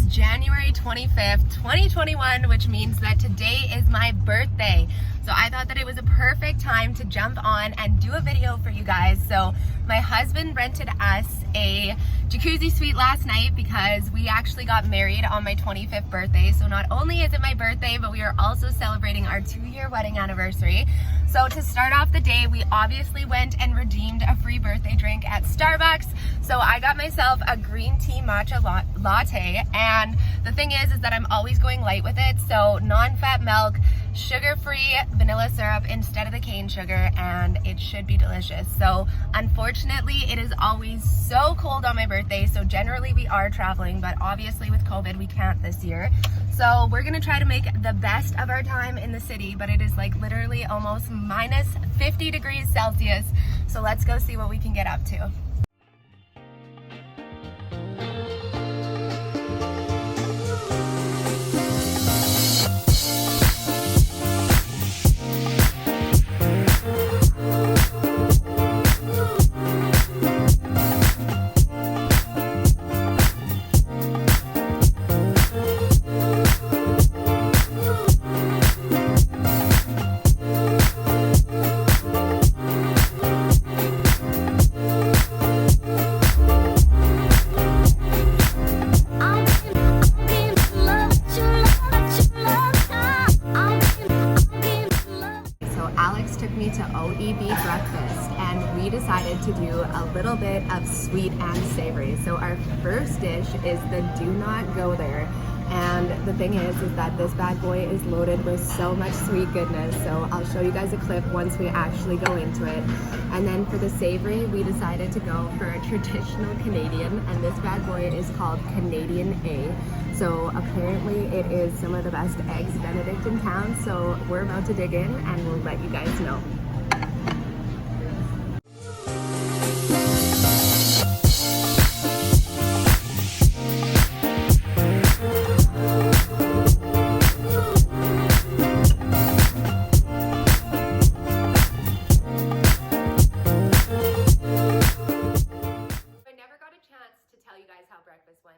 January 25th, 2021, which means that today is my birthday. So I thought that it was a perfect time to jump on and do a video for you guys. So my husband rented us a jacuzzi suite last night because we actually got married on my 25th birthday. So not only is it my birthday, but we are also celebrating our 2-year wedding anniversary. So to start off the day, we obviously went and redeemed a free birthday drink at Starbucks. So I got myself a green tea matcha latte. And the thing is that I'm always going light with it. So non-fat milk, sugar-free vanilla syrup instead of the cane sugar, and it should be delicious. So unfortunately, it is always so cold on my birthday. So generally we are traveling, but obviously with COVID, we can't this year. So we're gonna try to make the best of our time in the city, but it is like literally almost minus 50 degrees Celsius. So let's go see what we can get up to. Breakfast, and we decided to do a little bit of sweet and savory. So our first dish is the do not go there, and the thing is that this bad boy is loaded with so much sweet goodness. So I'll show you guys a clip once we actually go into it. And then for the savory, we decided to go for a traditional Canadian, and this bad boy is called Canadian A. So apparently it is some of the best eggs Benedict in town. So we're about to dig in and we'll let you guys know.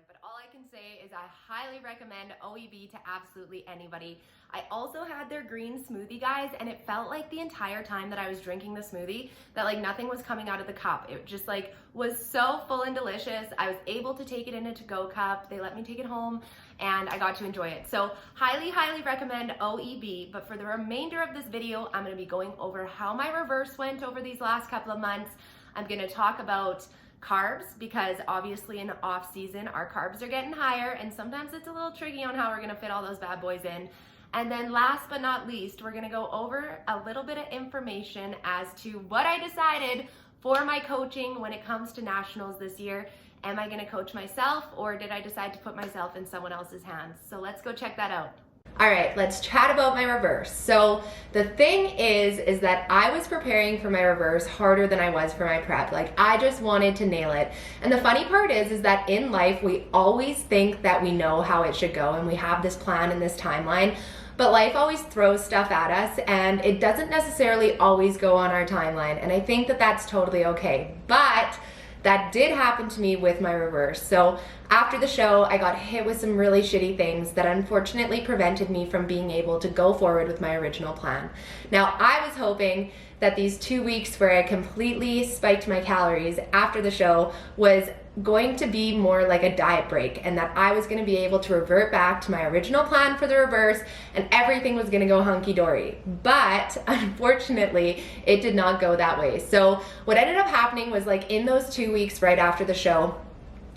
But all I can say is I highly recommend OEB to absolutely anybody. I also had their green smoothie, guys, and it felt like the entire time that I was drinking the smoothie that like nothing was coming out of the cup. It just like was so full and delicious. I was able to take it in a to-go cup. They let me take it home and I got to enjoy it. So highly recommend OEB. But for the remainder of this video, I'm going to be going over how my reverse went over these last couple of months. I'm going to talk about carbs, because obviously in off season our carbs are getting higher and sometimes it's a little tricky on how we're going to fit all those bad boys in. And then last but not least, we're going to go over a little bit of information as to what I decided for my coaching when it comes to nationals this year. Am I going to coach myself, or did I decide to put myself in someone else's hands? So let's go check that out. All right, let's chat about my reverse. So the thing is that I was preparing for my reverse harder than I was for my prep. Like I just wanted to nail it. And the funny part is that in life, we always think that we know how it should go and we have this plan and this timeline, but life always throws stuff at us and it doesn't necessarily always go on our timeline. And I think that that's totally okay. But that did happen to me with my reverse. So after the show, I got hit with some really shitty things that unfortunately prevented me from being able to go forward with my original plan. Now, I was hoping that these 2 weeks where I completely spiked my calories after the show was going to be more like a diet break, and that I was going to be able to revert back to my original plan for the reverse and everything was going to go hunky-dory. But unfortunately, it did not go that way. So what ended up happening was, like, in those 2 weeks right after the show,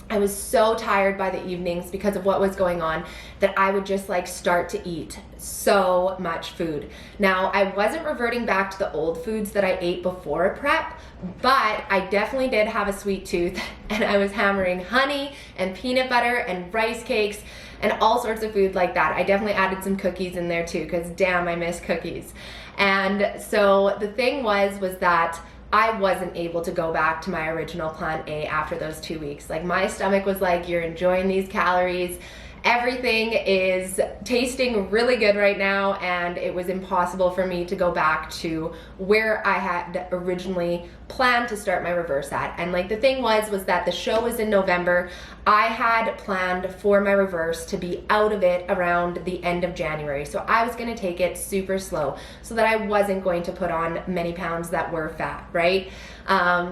I was so tired by the evenings because of what was going on that I would just like start to eat so much food. Now, I wasn't reverting back to the old foods that I ate before prep, but I definitely did have a sweet tooth and I was hammering honey and peanut butter and rice cakes and all sorts of food like that. I definitely added some cookies in there too, because damn, I miss cookies. And so the thing was that I wasn't able to go back to my original plan A after those 2 weeks. Like, my stomach was like, you're enjoying these calories Everything is tasting really good right now, and it was impossible for me to go back to where I had originally planned to start my reverse at. And like the thing was that the show was in November. I had planned for my reverse to be out of it around the end of January. So I was gonna take it super slow so that I wasn't going to put on many pounds that were fat, right?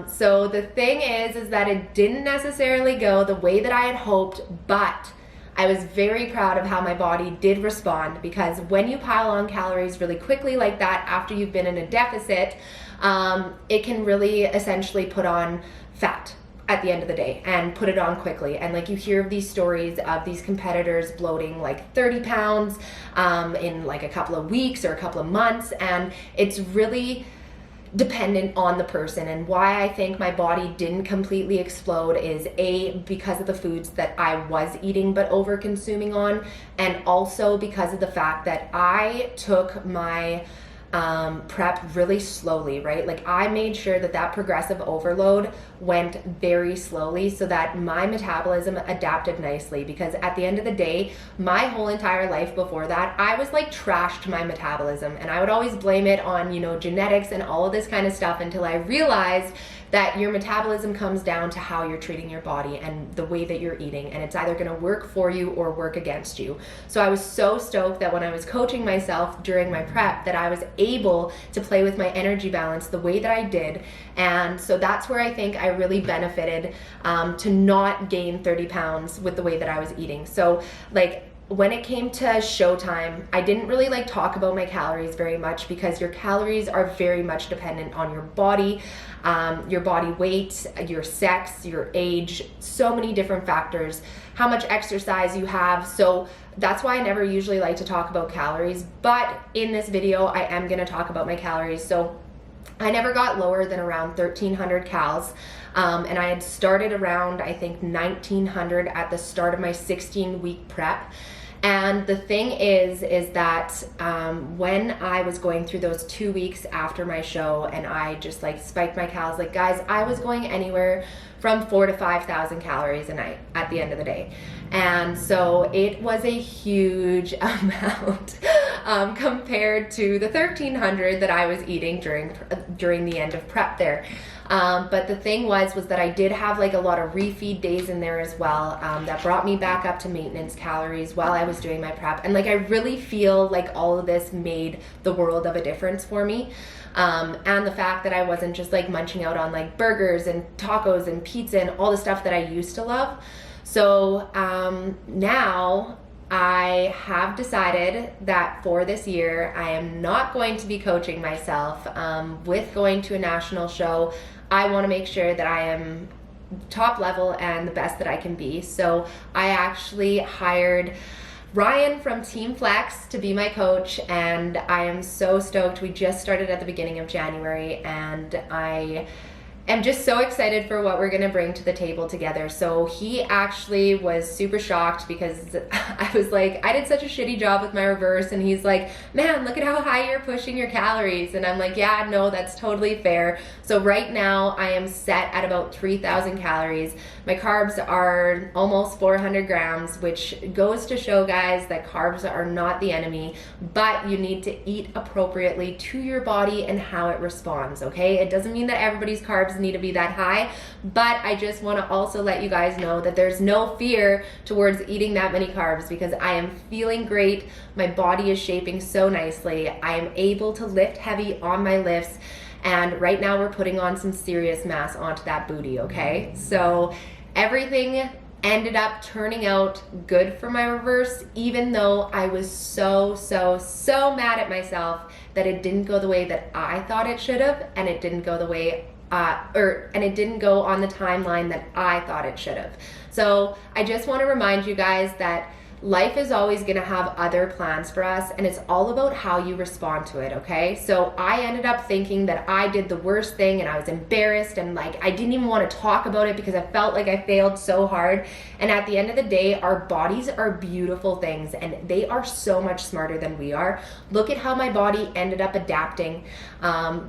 So the thing is that it didn't necessarily go the way that I had hoped, but I was very proud of how my body did respond, because when you pile on calories really quickly like that after you've been in a deficit, it can really essentially put on fat at the end of the day and put it on quickly. And like you hear of these stories of these competitors bloating like 30 pounds in like a couple of weeks or a couple of months, and it's really dependent on the person. And why I think my body didn't completely explode is because of the foods that I was eating but over consuming on, and also because of the fact that I took my prep really slowly, right? Like I made sure that progressive overload went very slowly so that my metabolism adapted nicely, because at the end of the day, my whole entire life before that, I was like trashed my metabolism, and I would always blame it on, genetics and all of this kind of stuff, until I realized that your metabolism comes down to how you're treating your body and the way that you're eating, and it's either gonna work for you or work against you. So I was so stoked that when I was coaching myself during my prep, that I was able to play with my energy balance the way that I did. And so that's where I think I really benefited to not gain 30 pounds with the way that I was eating. So like, when it came to showtime, I didn't really like talk about my calories very much, because your calories are very much dependent on your body weight, your sex, your age, so many different factors, how much exercise you have. So that's why I never usually like to talk about calories, but in this video, I am gonna talk about my calories. So I never got lower than around 1,300 calories. And I had started around, I think, 1,900 at the start of my 16-week prep. And the thing is that when I was going through those 2 weeks after my show, and I just like spiked my calories, like guys, I was going anywhere from 4,000 to 5,000 calories a night at the end of the day. And so it was a huge amount compared to the 1,300 that I was eating during the end of prep there. But the thing was that I did have like a lot of refeed days in there as well, that brought me back up to maintenance calories while I was doing my prep. And like, I really feel like all of this made the world of a difference for me. And the fact that I wasn't just like munching out on like burgers and tacos and pizza and all the stuff that I used to love. So now I have decided that for this year, I am not going to be coaching myself with going to a national show. I want to make sure that I am top level and the best that I can be. So I actually hired Ryan from Team Flex to be my coach, and I am so stoked. We just started at the beginning of January, and I am just so excited for what we're gonna bring to the table together. So he actually was super shocked, because I was like, I did such a shitty job with my reverse, and he's like, man, look at how high you're pushing your calories. And I'm like, yeah, no, that's totally fair. So right now I am set at about 3,000 calories. My carbs are almost 400 grams, which goes to show, guys, that carbs are not the enemy, but you need to eat appropriately to your body and how it responds, okay? It doesn't mean that everybody's carbs need to be that high, but I just want to also let you guys know that there's no fear towards eating that many carbs, because I am feeling great. My body is shaping so nicely. I am able to lift heavy on my lifts, and right now we're putting on some serious mass onto that booty, okay? So everything ended up turning out good for my reverse, even though I was so mad at myself that it didn't go the way that I thought it should have, and it didn't go the way and it didn't go on the timeline that I thought it should have. So I just want to remind you guys that life is always going to have other plans for us, and it's all about how you respond to it, okay? So I ended up thinking that I did the worst thing, and I was embarrassed, and like I didn't even want to talk about it because I felt like I failed so hard. And at the end of the day, our bodies are beautiful things, and they are so much smarter than we are. Look at how my body ended up adapting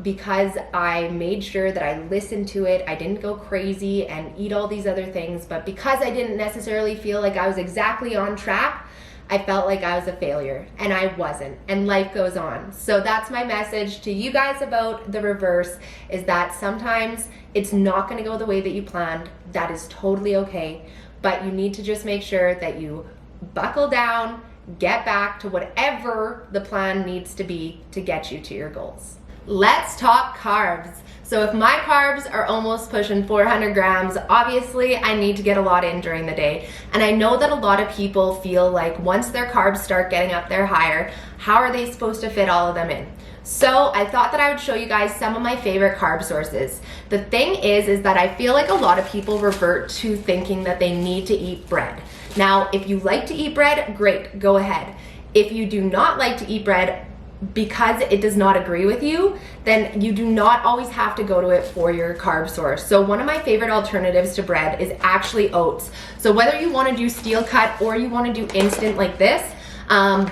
because I made sure that I listened to it. I didn't go crazy and eat all these other things, but because I didn't necessarily feel like I was exactly on track, back, I felt like I was a failure, and I wasn't, and life goes on. So that's my message to you guys about the reverse, is that sometimes it's not gonna go the way that you planned. That is totally okay, but you need to just make sure that you buckle down, get back to whatever the plan needs to be to get you to your goals. Let's talk carbs. So if my carbs are almost pushing 400 grams, obviously I need to get a lot in during the day. And I know that a lot of people feel like once their carbs start getting up there higher, how are they supposed to fit all of them in? So I thought that I would show you guys some of my favorite carb sources. The thing is that I feel like a lot of people revert to thinking that they need to eat bread. Now, if you like to eat bread, great, go ahead. If you do not like to eat bread because it does not agree with you, then you do not always have to go to it for your carb source. So one of my favorite alternatives to bread is actually oats. So whether you want to do steel cut or you want to do instant like this,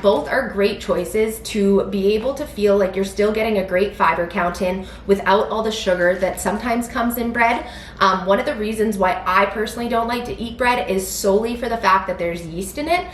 both are great choices to be able to feel like you're still getting a great fiber count in without all the sugar that sometimes comes in bread. One of the reasons why I personally don't like to eat bread is solely for the fact that there's yeast in it.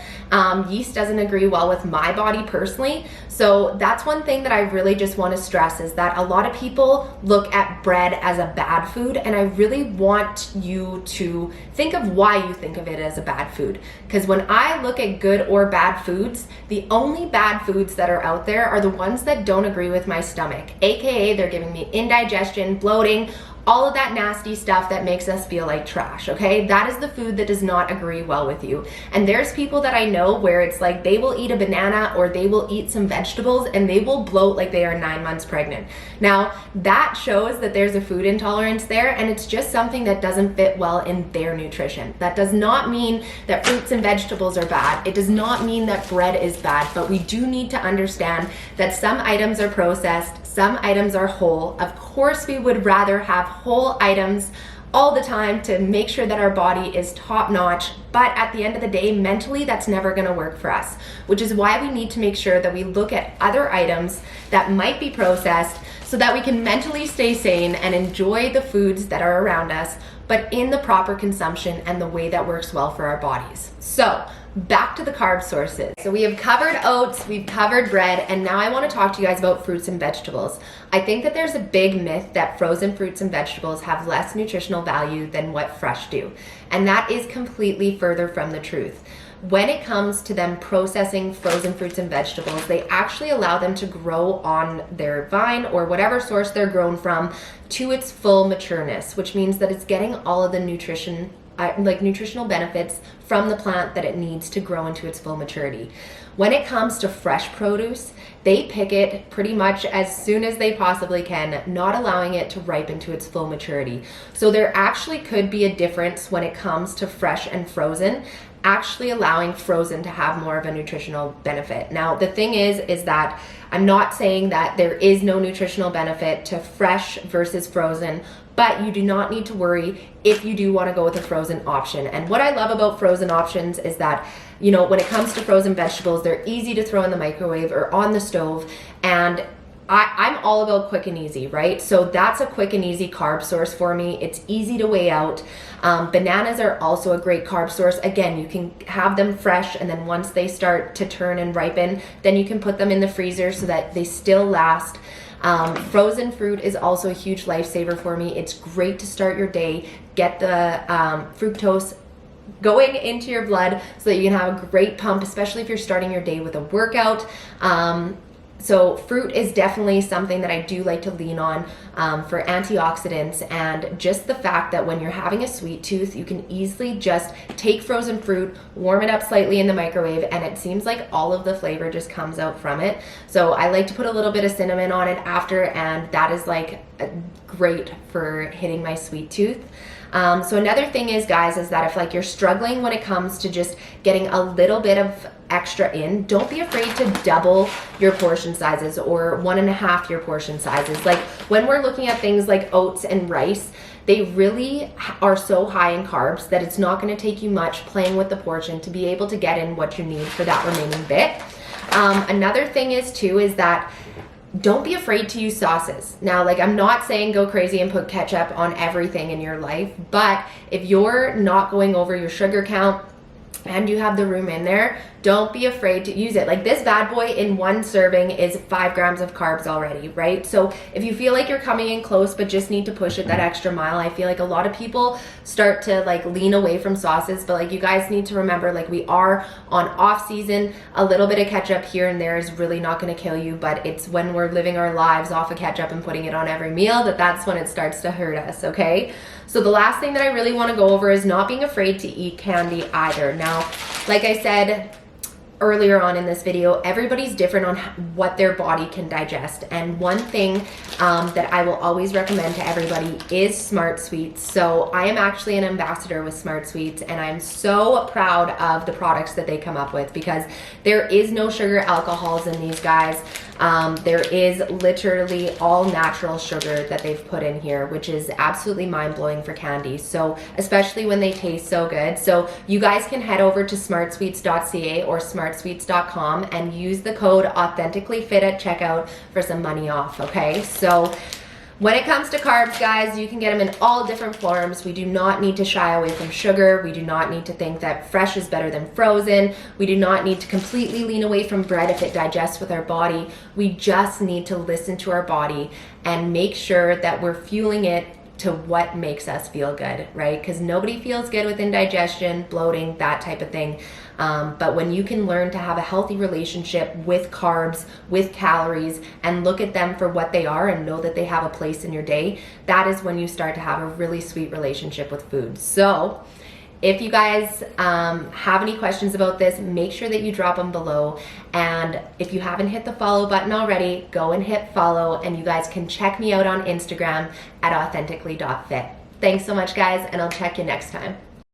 Yeast doesn't agree well with my body personally. So that's one thing that I really just want to stress, is that a lot of people look at bread as a bad food, and I really want you to think of why you think of it as a bad food. Because when I look at good or bad foods, the only bad foods that are out there are the ones that don't agree with my stomach, aka they're giving me indigestion, bloating, all of that nasty stuff that makes us feel like trash, okay? That is the food that does not agree well with you. And there's people that I know where it's like they will eat a banana or they will eat some vegetables and they will bloat like they are 9 months pregnant. Now, that shows that there's a food intolerance there, and it's just something that doesn't fit well in their nutrition. That does not mean that fruits and vegetables are bad. It does not mean that bread is bad, but we do need to understand that some items are processed, some items are whole. Of course, we would rather have whole items all the time to make sure that our body is top notch, but at the end of the day, mentally, that's never gonna work for us, which is why we need to make sure that we look at other items that might be processed so that we can mentally stay sane and enjoy the foods that are around us, but in the proper consumption and the way that works well for our bodies. So, back to the carb sources. So we have covered oats, we've covered bread, and now I want to talk to you guys about fruits and vegetables. I think that there's a big myth that frozen fruits and vegetables have less nutritional value than what fresh do, and that is completely further from the truth. When it comes to them processing frozen fruits and vegetables, they actually allow them to grow on their vine or whatever source they're grown from to its full matureness, which means that it's getting all of the nutritional benefits from the plant that it needs to grow into its full maturity. When it comes to fresh produce, they pick it pretty much as soon as they possibly can, not allowing it to ripen to its full maturity. So there actually could be a difference when it comes to fresh and frozen, actually allowing frozen to have more of a nutritional benefit. Now, the thing is that I'm not saying that there is no nutritional benefit to fresh versus frozen, but you do not need to worry if you do want to go with a frozen option. And what I love about frozen options is that, you know, when it comes to frozen vegetables, they're easy to throw in the microwave or on the stove, and I'm all about quick and easy, right? So that's a quick and easy carb source for me. It's easy to weigh out. Bananas are also a great carb source. Again, you can have them fresh, and then once they start to turn and ripen, then you can put them in the freezer so that they still last. Frozen fruit is also a huge lifesaver for me. It's great to start your day, get the fructose going into your blood so that you can have a great pump, especially if you're starting your day with a workout. So fruit is definitely something that I do like to lean on for antioxidants, and just the fact that when you're having a sweet tooth, you can easily just take frozen fruit, warm it up slightly in the microwave, and it seems like all of the flavor just comes out from it. So I like to put a little bit of cinnamon on it after, and that is like great for hitting my sweet tooth. So another thing is, guys, is that if like you're struggling when it comes to just getting a little bit of extra in, don't be afraid to double your portion sizes or 1.5 your portion sizes. Like when we're looking at things like oats and rice, they really are so high in carbs that it's not going to take you much playing with the portion to be able to get in what you need for that remaining bit. Another thing is too, is that don't be afraid to use sauces. Now, like, I'm not saying go crazy and put ketchup on everything in your life, but if you're not going over your sugar count, and you have the room in there, don't be afraid to use it. Like this bad boy in one serving is 5 grams of carbs already, right? So if you feel like you're coming in close but just need to push it that extra mile, I feel like a lot of people start to like lean away from sauces, but like you guys need to remember, like we are on off season. A little bit of ketchup here and there is really not going to kill you, but it's when we're living our lives off of ketchup and putting it on every meal that's when it starts to hurt us, okay? So the last thing that I really want to go over is not being afraid to eat candy either. Now, like I said earlier on in this video, everybody's different on what their body can digest, and one thing that I will always recommend to everybody is Smart Sweets. So I am actually an ambassador with Smart Sweets, and I'm so proud of the products that they come up with because there is no sugar alcohols in these guys. There is literally all natural sugar that they've put in here, which is absolutely mind-blowing for candy. So especially when they taste so good. So you guys can head over to smartsweets.ca or smartsweets.com and use the code AuthenticallyFit at checkout for some money off, okay? So when it comes to carbs, guys, you can get them in all different forms. We do not need to shy away from sugar. We do not need to think that fresh is better than frozen. We do not need to completely lean away from bread if it digests with our body. We just need to listen to our body and make sure that we're fueling it to what makes us feel good, right? Because nobody feels good with indigestion, bloating, that type of thing. But when you can learn to have a healthy relationship with carbs, with calories, and look at them for what they are and know that they have a place in your day, that is when you start to have a really sweet relationship with food. So if you guys have any questions about this, make sure that you drop them below. And if you haven't hit the follow button already, go and hit follow, and you guys can check me out on Instagram at authentically.fit. Thanks so much, guys, and I'll check you next time.